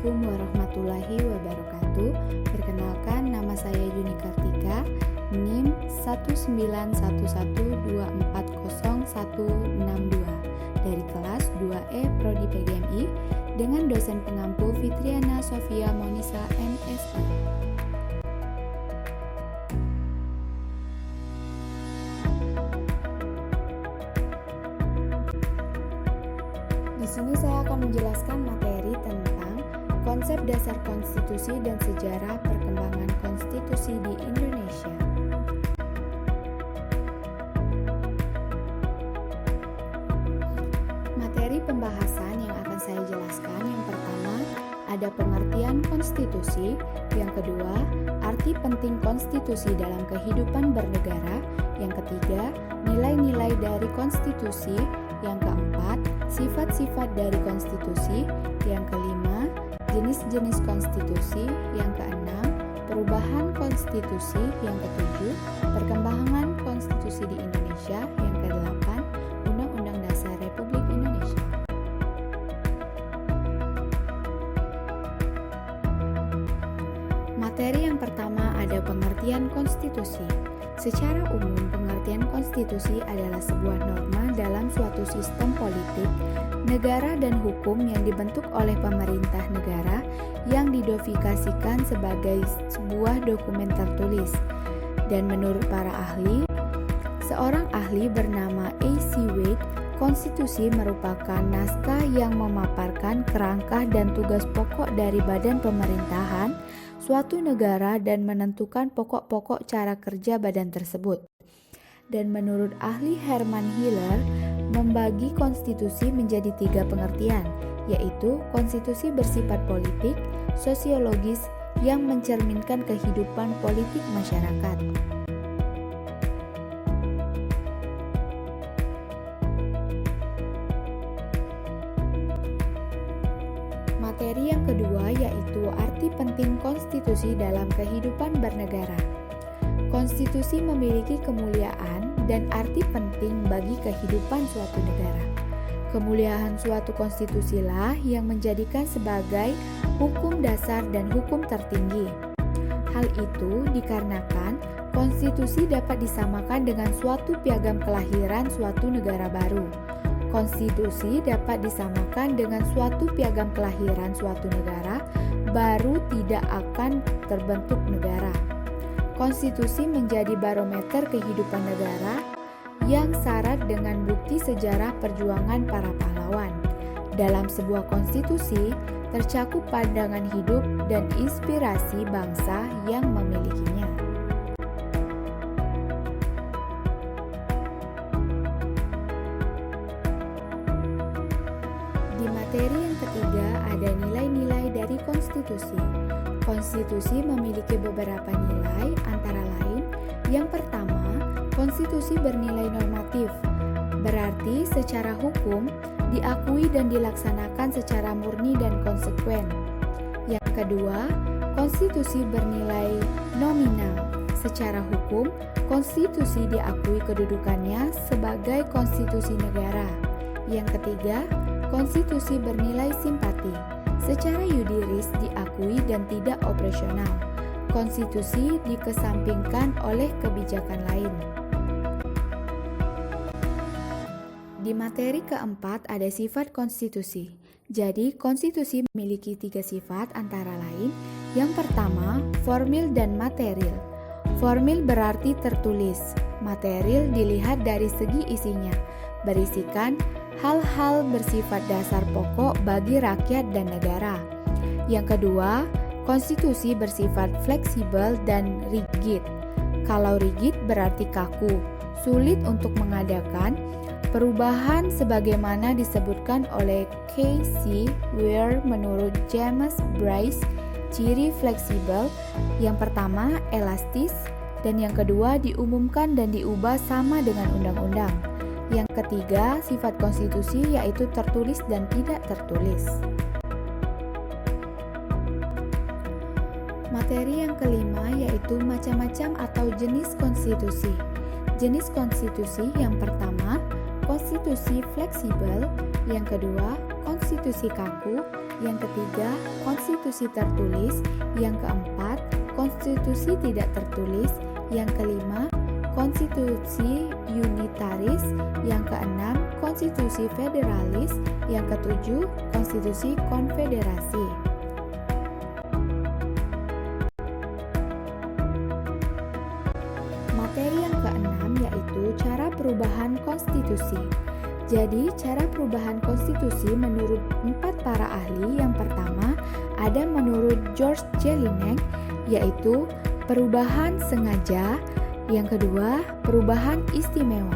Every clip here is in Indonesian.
Assalamualaikum warahmatullahi wabarakatuh. Perkenalkan, nama saya Yuni Kartika, NIM 19112400162 dari kelas 2E Prodi PGMI dengan dosen pengampu Fitriana Sofia Monisa MSI. Di sini saya akan menjelaskan materi tentang konsep dasar konstitusi dan sejarah perkembangan konstitusi di Indonesia. Materi pembahasan yang akan saya jelaskan yang pertama ada pengertian konstitusi, yang kedua arti penting konstitusi dalam kehidupan bernegara, yang ketiga nilai-nilai dari konstitusi, yang keempat sifat-sifat dari konstitusi, yang kelima jenis-jenis konstitusi, yang keenam perubahan konstitusi, yang ketujuh perkembangan konstitusi di Indonesia, yang kedelapan Undang-Undang Dasar Republik Indonesia. Materi yang pertama ada pengertian konstitusi. Secara umum, pengertian konstitusi adalah sebuah norma dalam suatu sistem politik, negara dan hukum yang dibentuk oleh pemerintah negara yang didofisasikan sebagai sebuah dokumen tertulis. Dan menurut para ahli, seorang ahli bernama A.C. Wade, konstitusi merupakan naskah yang memaparkan kerangka dan tugas pokok dari badan pemerintahan suatu negara dan menentukan pokok-pokok cara kerja badan tersebut. Dan menurut ahli Herman Hiller, membagi konstitusi menjadi 3 pengertian, yaitu konstitusi bersifat politik, sosiologis yang mencerminkan kehidupan politik masyarakat. Materi yang kedua yaitu arti penting konstitusi dalam kehidupan bernegara. Konstitusi memiliki kemuliaan dan arti penting bagi kehidupan suatu negara. Kemuliaan suatu konstitusilah yang menjadikan sebagai hukum dasar dan hukum tertinggi. Hal itu dikarenakan konstitusi dapat disamakan dengan suatu piagam kelahiran suatu negara baru. Konstitusi dapat disamakan dengan suatu piagam kelahiran suatu negara baru tidak akan terbentuk negara. Konstitusi menjadi barometer kehidupan negara yang syarat dengan bukti sejarah perjuangan para pahlawan. Dalam sebuah konstitusi tercakup pandangan hidup dan inspirasi bangsa yang memilikinya. Di materi yang ketiga ada nilai-nilai dari konstitusi. Konstitusi memiliki beberapa nilai, antara lain yang pertama, konstitusi bernilai normatif, berarti secara hukum diakui dan dilaksanakan secara murni dan konsekuen. Yang kedua, konstitusi bernilai nominal, secara hukum konstitusi diakui kedudukannya sebagai konstitusi negara. Yang ketiga, konstitusi bernilai simpati, secara yudiris diakui dan tidak operasional. Konstitusi dikesampingkan oleh kebijakan lain. Di materi keempat ada sifat konstitusi. Jadi, konstitusi memiliki 3 sifat antara lain. Yang pertama, formil dan material. Formil berarti tertulis. Material dilihat dari segi isinya, berisikan hal-hal bersifat dasar pokok bagi rakyat dan negara. Yang kedua, konstitusi bersifat fleksibel dan rigid. Kalau rigid berarti kaku, sulit untuk mengadakan perubahan sebagaimana disebutkan oleh K.C. Weir menurut James Bryce. Ciri fleksibel yang pertama elastis dan yang kedua diumumkan dan diubah sama dengan undang-undang. Yang ketiga, sifat konstitusi yaitu tertulis dan tidak tertulis. Materi yang kelima yaitu macam-macam atau jenis konstitusi. Jenis konstitusi yang pertama, konstitusi fleksibel, yang kedua, konstitusi konstitusi kaku, yang ketiga, konstitusi tertulis, yang keempat, konstitusi tidak tertulis, yang kelima, konstitusi unitaris, yang keenam, konstitusi federalis, yang ketujuh, konstitusi konfederasi. Materi yang keenam yaitu cara perubahan konstitusi. Jadi, cara perubahan konstitusi menurut 4 para ahli. Yang pertama, ada menurut George Jelinek, yaitu perubahan sengaja. Yang kedua, perubahan istimewa.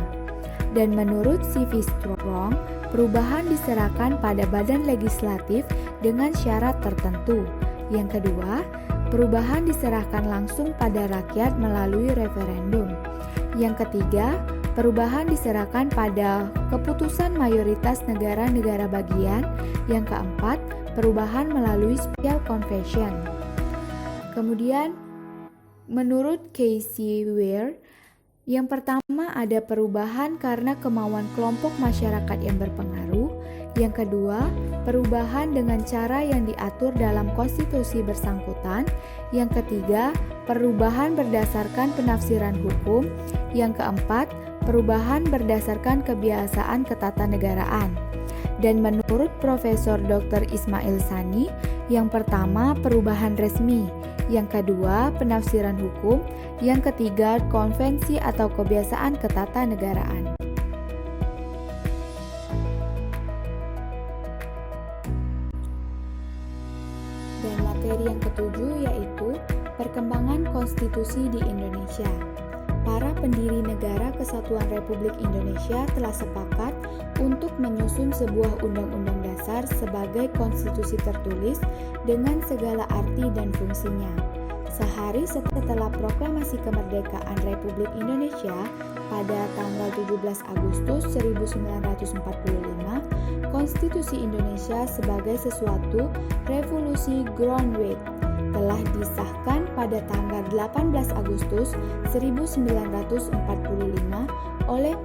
Dan menurut C.V. Strong, perubahan diserahkan pada badan legislatif dengan syarat tertentu. Yang kedua, perubahan diserahkan langsung pada rakyat melalui referendum. Yang ketiga, perubahan diserahkan pada keputusan mayoritas negara-negara bagian. Yang keempat, perubahan melalui Special Convention. Kemudian, menurut Casey Weir, yang pertama ada perubahan karena kemauan kelompok masyarakat yang berpengaruh. Yang kedua, perubahan dengan cara yang diatur dalam konstitusi bersangkutan. Yang ketiga, perubahan berdasarkan penafsiran hukum. Yang keempat, perubahan berdasarkan kebiasaan ketatanegaraan. Dan menurut Profesor Dr. Ismail Sani, yang pertama perubahan resmi, yang kedua penafsiran hukum, yang ketiga konvensi atau kebiasaan ketatanegaraan. Dan materi yang ketujuh yaitu perkembangan konstitusi di Indonesia. Para pendiri Negara Kesatuan Republik Indonesia telah sepakat untuk menyusun sebuah undang-undang dasar sebagai konstitusi tertulis dengan segala arti dan fungsinya. Sehari setelah proklamasi kemerdekaan Republik Indonesia pada tanggal 17 Agustus 1945, Konstitusi Indonesia sebagai sesuatu revolusi groundwork telah disahkan pada tanggal 18 Agustus 1945 oleh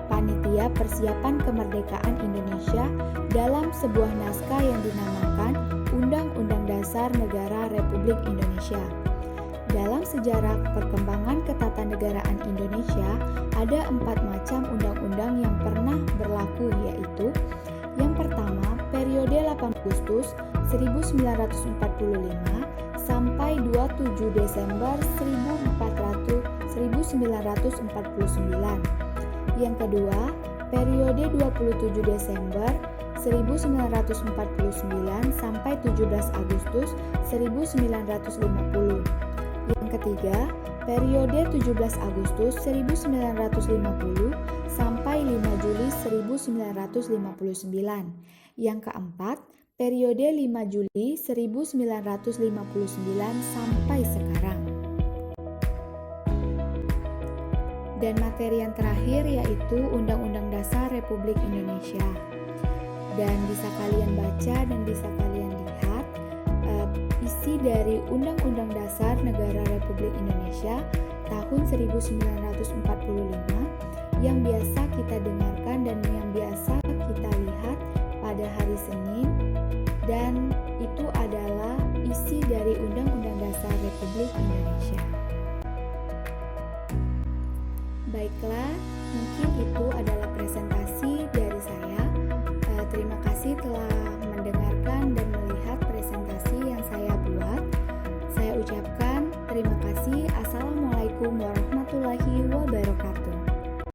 Panitia Persiapan Kemerdekaan Indonesia dalam sebuah naskah yang dinamakan Undang-Undang Dasar Negara Republik Indonesia. Dalam sejarah perkembangan ketatanegaraan Indonesia, ada 4 macam undang-undang yang pernah berlaku, yaitu yang pertama, periode 8 Agustus 1945 sampai 27 Desember 1949. Yang kedua, periode 27 Desember 1949 sampai 17 Agustus 1950. Yang ketiga, periode 17 Agustus 1950 sampai 5 Juli 1959. Yang keempat, periode 5 Juli 1959 sampai sekarang. Dan materi yang terakhir yaitu Undang-Undang Dasar Republik Indonesia. Dan bisa kalian baca dan bisa kalian lihat isi dari Undang-Undang Dasar Negara Republik Indonesia tahun 1945 yang biasa kita dengarkan dan yang biasa kita lihat pada hari Senin, dan itu adalah isi dari Undang-Undang Dasar Republik Indonesia. Baiklah, mungkin itu adalah presentasi dari saya. Terima kasih telah mendengarkan dan melihat presentasi yang saya buat. Saya ucapkan terima kasih. Assalamualaikum warahmatullahi wabarakatuh.